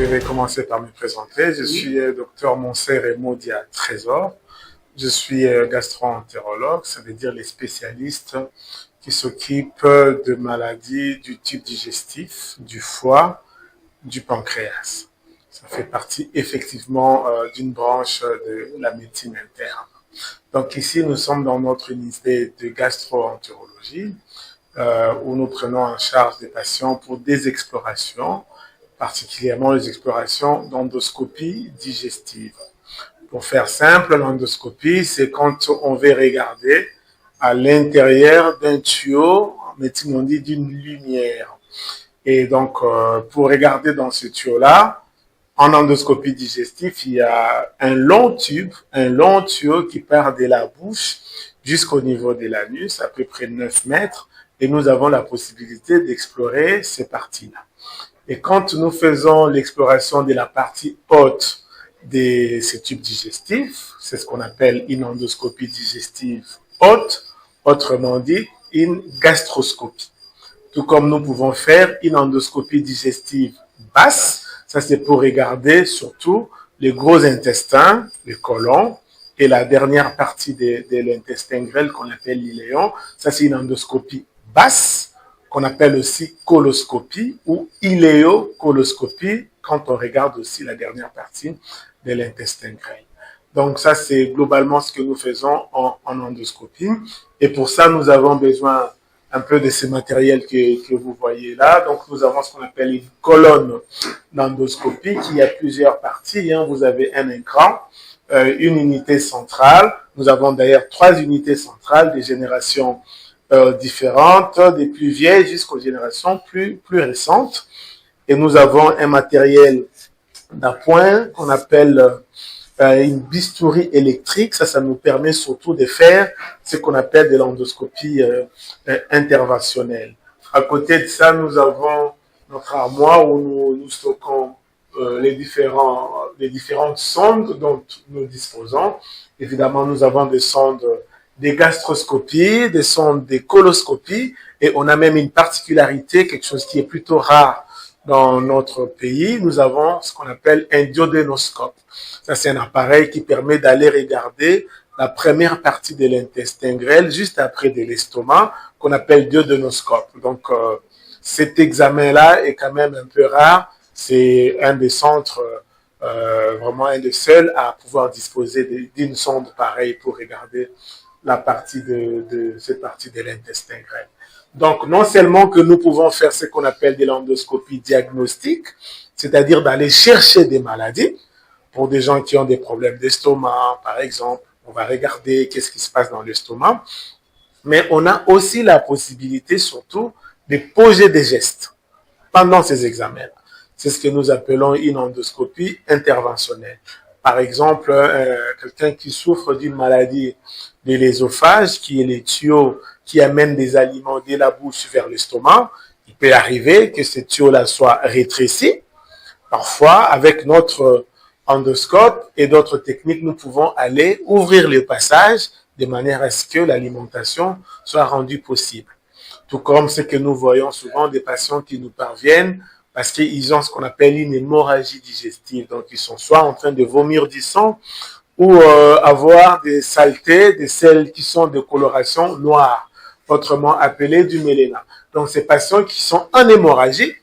Je vais commencer par me présenter. Je suis Dr Montserrat Modia Trésor. Je suis gastro-entérologue, ça veut dire les spécialistes qui s'occupent de maladies du type digestif, du foie, du pancréas. Ça fait partie effectivement d'une branche de la médecine interne. Donc ici, nous sommes dans notre unité de gastro-entérologie où nous prenons en charge des patients pour des explorations, particulièrement les explorations d'endoscopie digestive. Pour faire simple, l'endoscopie, c'est quand on veut regarder à l'intérieur d'un tuyau, en médecine on dit d'une lumière. Et donc, pour regarder dans ce tuyau-là, en endoscopie digestive, il y a un long tuyau qui part de la bouche jusqu'au niveau de l'anus, à peu près 9 mètres, et nous avons la possibilité d'explorer ces parties-là. Et quand nous faisons l'exploration de la partie haute de ce tube digestif, c'est ce qu'on appelle une endoscopie digestive haute, autrement dit, une gastroscopie. Tout comme nous pouvons faire une endoscopie digestive basse, ça c'est pour regarder surtout les gros intestins, le côlon, et la dernière partie de l'intestin grêle qu'on appelle l'iléon, ça c'est une endoscopie basse, qu'on appelle aussi coloscopie ou iléocoloscopie, quand on regarde aussi la dernière partie de l'intestin grêle. Donc ça, c'est globalement ce que nous faisons en endoscopie. Et pour ça, nous avons besoin un peu de ce matériel que vous voyez là. Donc nous avons ce qu'on appelle une colonne d'endoscopie qui a plusieurs parties. Vous avez un écran, une unité centrale. Nous avons d'ailleurs 3 unités centrales de génération différentes, des plus vieilles jusqu'aux générations plus récentes. Et nous avons un matériel d'appoint qu'on appelle une bistouri électrique. Ça nous permet surtout de faire ce qu'on appelle de l'endoscopie interventionnelle. À côté de ça, nous avons notre armoire où nous stockons les différentes sondes dont nous disposons. Évidemment, nous avons des sondes des gastroscopies, des sondes des coloscopies, et on a même une particularité, quelque chose qui est plutôt rare dans notre pays. Nous avons ce qu'on appelle un duodénoscope. Ça, c'est un appareil qui permet d'aller regarder la première partie de l'intestin grêle, juste après de l'estomac, qu'on appelle duodénoscope. Donc, cet examen-là est quand même un peu rare. C'est un des centres, vraiment un des seuls à pouvoir disposer d'une sonde pareille pour regarder la partie cette partie de l'intestin grêle. Donc, non seulement que nous pouvons faire ce qu'on appelle de l'endoscopie diagnostique, c'est-à-dire d'aller chercher des maladies, pour des gens qui ont des problèmes d'estomac, par exemple, on va regarder qu'est-ce qui se passe dans l'estomac, mais on a aussi la possibilité, surtout, de poser des gestes pendant ces examens. C'est ce que nous appelons une endoscopie interventionnelle. Par exemple, quelqu'un qui souffre d'une maladie de l'ésophage, qui est les tuyaux qui amènent des aliments de la bouche vers l'estomac, il peut arriver que ces tuyaux-là soient rétrécis. Parfois, avec notre endoscope et d'autres techniques, nous pouvons aller ouvrir le passage de manière à ce que l'alimentation soit rendue possible. Tout comme ce que nous voyons souvent des patients qui nous parviennent parce qu'ils ont ce qu'on appelle une hémorragie digestive. Donc, ils sont soit en train de vomir du sang ou avoir des saletés, des selles qui sont de coloration noire, autrement appelées du méléna. Donc, ces patients qui sont en hémorragie,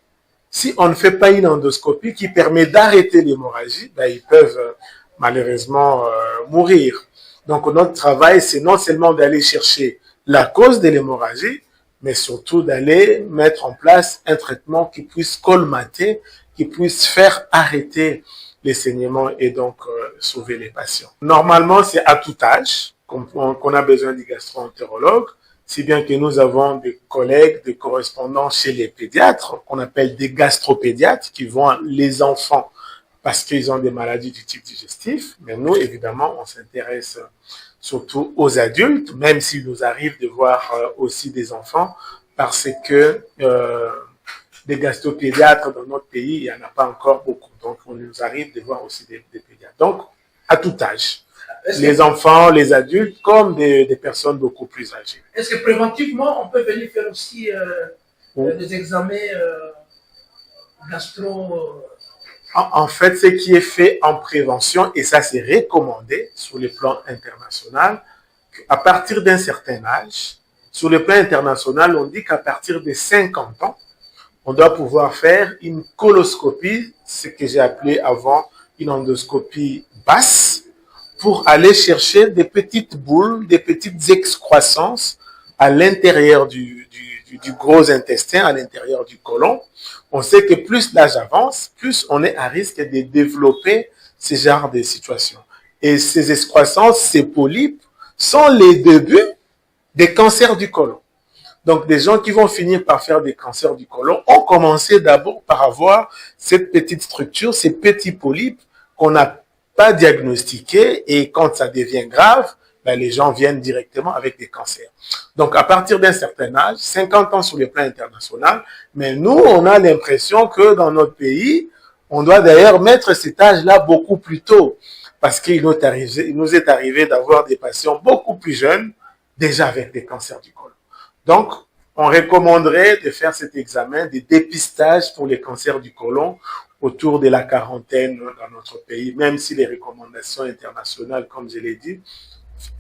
si on ne fait pas une endoscopie qui permet d'arrêter l'hémorragie, ils peuvent malheureusement mourir. Donc, notre travail, c'est non seulement d'aller chercher la cause de l'hémorragie, mais surtout d'aller mettre en place un traitement qui puisse colmater, qui puisse faire arrêter les saignements et donc sauver les patients. Normalement, c'est à tout âge qu'on a besoin du gastro-entérologue, si bien que nous avons des collègues, des correspondants chez les pédiatres, qu'on appelle des gastropédiatres, qui voient les enfants parce qu'ils ont des maladies du type digestif. Mais nous, évidemment, on s'intéresse surtout aux adultes, même s'il nous arrive de voir aussi des enfants, parce que des gastropédiatres dans notre pays, il n'y en a pas encore beaucoup. Donc, on nous arrive de voir aussi des pédiatres. Donc, à tout âge. Les enfants, les adultes, comme des personnes beaucoup plus âgées. Est-ce que préventivement, on peut venir faire aussi des examens gastro En fait, ce qui est fait en prévention, et ça c'est recommandé sur le plan international, à partir d'un certain âge, sur le plan international, on dit qu'à partir de 50 ans, on doit pouvoir faire une coloscopie, ce que j'ai appelé avant une endoscopie basse, pour aller chercher des petites boules, des petites excroissances à l'intérieur du gros intestin, à l'intérieur du côlon. On sait que plus l'âge avance, plus on est à risque de développer ce genre de situations. Et ces excroissances, ces polypes, sont les débuts des cancers du côlon. Donc, des gens qui vont finir par faire des cancers du côlon ont commencé d'abord par avoir cette petite structure, ces petits polypes qu'on n'a pas diagnostiqués, et quand ça devient grave, ben, les gens viennent directement avec des cancers. Donc, à partir d'un certain âge, 50 ans sur le plan international, mais nous, on a l'impression que dans notre pays, on doit d'ailleurs mettre cet âge-là beaucoup plus tôt, parce qu'il nous est arrivé d'avoir des patients beaucoup plus jeunes, déjà avec des cancers du côlon. Donc, on recommanderait de faire cet examen de dépistage pour les cancers du côlon autour de la quarantaine dans notre pays, même si les recommandations internationales, comme je l'ai dit,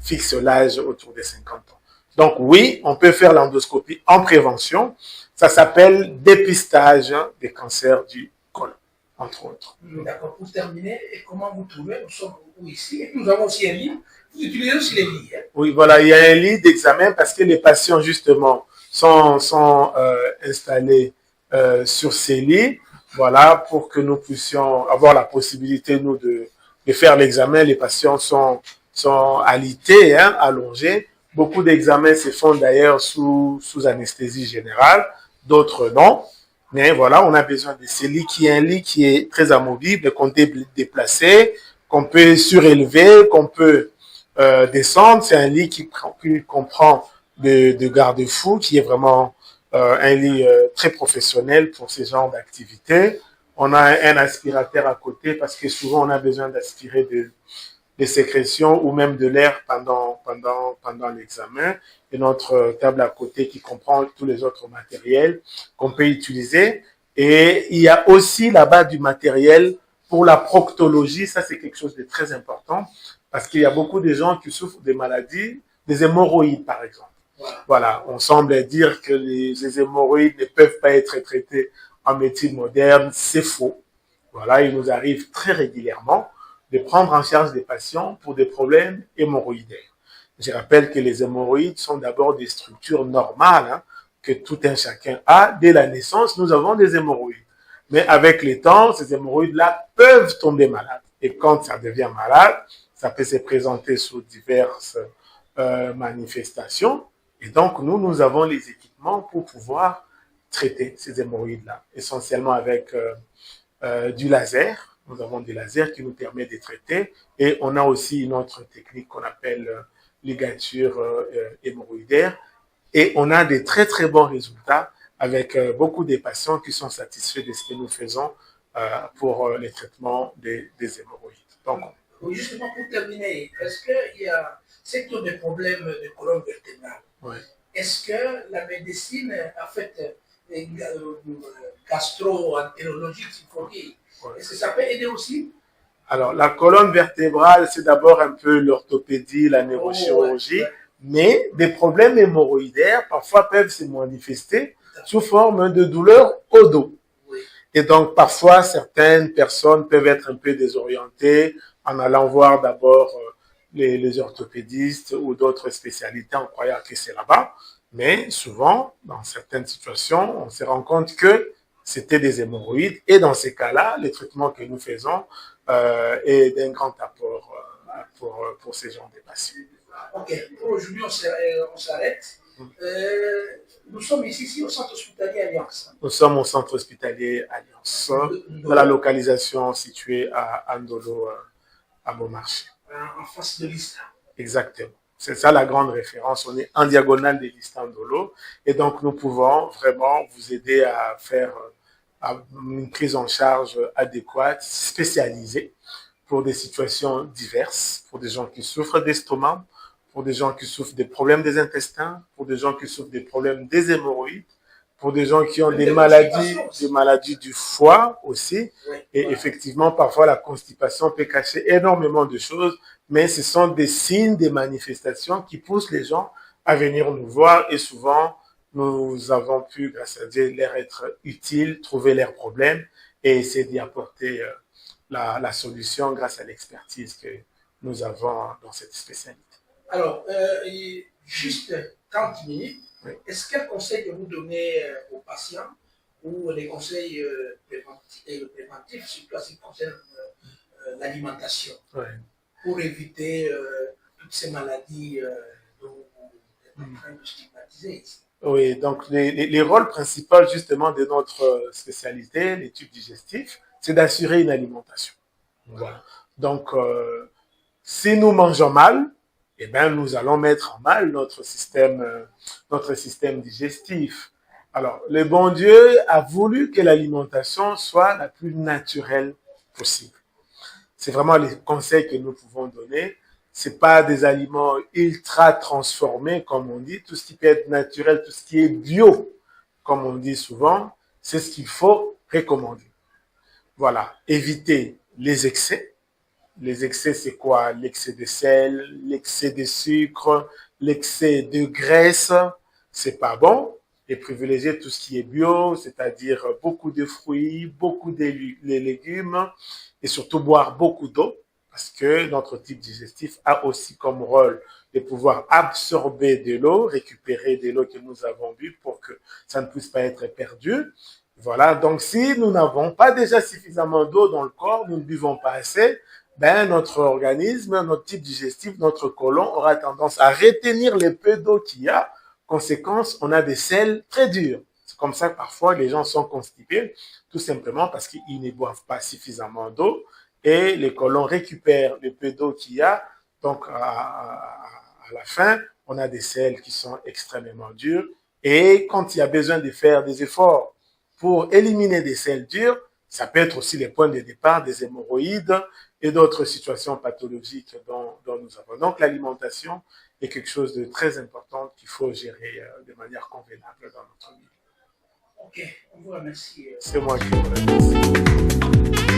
fixent l'âge autour de 50 ans. Donc oui, on peut faire l'endoscopie en prévention. Ça s'appelle dépistage des cancers du côlon, entre autres. D'accord. Pour terminer, et comment vous trouvez, nous sommes ici, et nous avons aussi un livre. Vous utilisez aussi les lits. Hein? Oui, voilà, il y a un lit d'examen parce que les patients, justement, sont installés sur ces lits, voilà, pour que nous puissions avoir la possibilité, nous, de faire l'examen. Les patients sont alités, hein, allongés. Beaucoup d'examens se font d'ailleurs sous anesthésie générale, d'autres non. Mais voilà, on a besoin de ces lits, qui est un lit qui est très amovible, qu'on peut déplacer, qu'on peut surélever, qu'on peut descendre. C'est un lit qui comprend de garde-fous, qui est vraiment un lit très professionnel pour ce genre d'activité. On a un aspirateur à côté parce que souvent on a besoin d'aspirer des sécrétions ou même de l'air pendant l'examen. Et notre table à côté qui comprend tous les autres matériels qu'on peut utiliser. Et il y a aussi là-bas du matériel pour la proctologie. Ça, c'est quelque chose de très important parce qu'il y a beaucoup de gens qui souffrent des maladies, des hémorroïdes par exemple. Voilà, on semble dire que les hémorroïdes ne peuvent pas être traités en médecine moderne. C'est faux. Voilà, il nous arrive très régulièrement de prendre en charge des patients pour des problèmes hémorroïdaires. Je rappelle que les hémorroïdes sont d'abord des structures normales, hein, que tout un chacun a. Dès la naissance, nous avons des hémorroïdes. Mais avec le temps, ces hémorroïdes-là peuvent tomber malades. Et quand ça devient malade, ça peut se présenter sous diverses manifestations. Et donc, nous avons les équipements pour pouvoir traiter ces hémorroïdes-là, essentiellement avec du laser. Nous avons des lasers qui nous permettent de traiter. Et on a aussi une autre technique qu'on appelle ligature hémorroïdaire. Et on a des très, très bons résultats avec beaucoup de patients qui sont satisfaits de ce que nous faisons pour les traitements des hémorroïdes. Donc, oui, justement, pour terminer, est-ce qu'il y a secteur de problèmes de colonne vertébrale? oui. Est-ce que la médecine, en fait, gastro-entérologique, s'il faut dire, est-ce que ça peut aider aussi? Alors, la colonne vertébrale, c'est d'abord un peu l'orthopédie, la neurochirurgie, mais des problèmes hémorroïdaires parfois peuvent se manifester sous forme de douleurs au dos. Oui. Et donc, parfois, certaines personnes peuvent être un peu désorientées en allant voir d'abord les orthopédistes ou d'autres spécialités en croyant que c'est là-bas. Mais souvent, dans certaines situations, on se rend compte que c'était des hémorroïdes. Et dans ces cas-là, les traitements que nous faisons est d'un grand apport pour ces gens de patients. Ok, pour aujourd'hui, on s'arrête. Nous sommes ici au centre hospitalier Alliance. Nous sommes au centre hospitalier Alliance, dans la localisation située à Andolo, à Beaumarchais. En face de l'ISTA. Exactement. C'est ça la grande référence. On est en diagonale de l'ISTA Andolo. Et donc, nous pouvons vraiment vous aider à faire une prise en charge adéquate, spécialisée, pour des situations diverses, pour des gens qui souffrent d'estomac, pour des gens qui souffrent des problèmes des intestins, pour des gens qui souffrent des problèmes des hémorroïdes, pour des gens qui ont Même des des maladies du foie aussi. Oui, Et voilà. effectivement, parfois, la constipation peut cacher énormément de choses, mais ce sont des signes, des manifestations qui poussent les gens à venir nous voir. Et souvent, nous avons pu, grâce à Dieu, leur être utiles, trouver leurs problèmes et essayer d'y apporter la solution grâce à l'expertise que nous avons dans cette spécialité. Alors, juste 30 minutes, oui. Est-ce quel conseil que vous donnez aux patients ou les conseils préventifs, surtout à ce qui concerne l'alimentation, oui, pour éviter toutes ces maladies dont vous êtes en train de stigmatiser ici? Oui, donc les rôles principaux justement de notre spécialité, les tubes digestifs, c'est d'assurer une alimentation. Voilà. Donc, si nous mangeons mal, eh bien, nous allons mettre en mal notre système digestif. Alors, le bon Dieu a voulu que l'alimentation soit la plus naturelle possible. C'est vraiment les conseils que nous pouvons donner. C'est pas des aliments ultra transformés, comme on dit. Tout ce qui peut être naturel, tout ce qui est bio, comme on dit souvent, c'est ce qu'il faut recommander. Voilà. Éviter les excès. Les excès, c'est quoi? L'excès de sel, l'excès de sucre, l'excès de graisse. C'est pas bon. Et privilégier tout ce qui est bio, c'est-à-dire beaucoup de fruits, beaucoup de légumes et surtout boire beaucoup d'eau parce que notre type digestif a aussi comme rôle de pouvoir absorber de l'eau, récupérer de l'eau que nous avons bu pour que ça ne puisse pas être perdu. Voilà. Donc, si nous n'avons pas déjà suffisamment d'eau dans le corps, nous ne buvons pas assez, ben, notre organisme, notre type digestif, notre côlon aura tendance à retenir les peu d'eau qu'il y a. Conséquence, on a des selles très dures. C'est comme ça que parfois les gens sont constipés, tout simplement parce qu'ils ne boivent pas suffisamment d'eau et les côlons récupèrent le peu d'eau qu'il y a. Donc, à la fin, on a des selles qui sont extrêmement dures. Et quand il y a besoin de faire des efforts pour éliminer des selles dures, ça peut être aussi les points de départ des hémorroïdes et d'autres situations pathologique dont nous avons. Donc, l'alimentation est quelque chose de très important qu'il faut gérer de manière convenable dans notre vie. Ok, on vous remercie. C'est moi qui vous remercie.